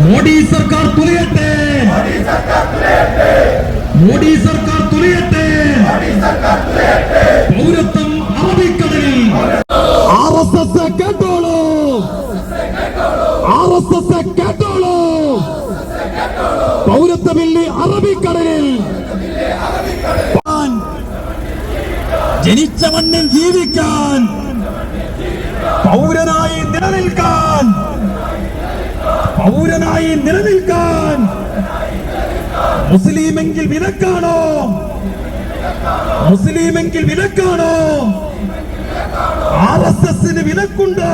മോഡി സർക്കാർ തുലയട്ടെ, മോഡി സർക്കാർ തുലയട്ടെ. പൗരത്വം അറബിക്കടലിൽ. RSS കേട്ടോളൂ, RSS കേട്ടോളൂ. പൗരത്വ ബില്ല് അറബിക്കടലിൽ. ജനിച്ച മണ്ണിൽ ജീവിക്കാൻ, പൗരനായി നിലനിൽക്കാൻ, പൗരനായി നിലനിൽക്കാൻ. മുസ്ലിമെങ്കിൽ വിലക്കാണോ? മുസ്ലിമെങ്കിൽ വിലക്കാണോ? RSSന് വിലക്കുണ്ടോ?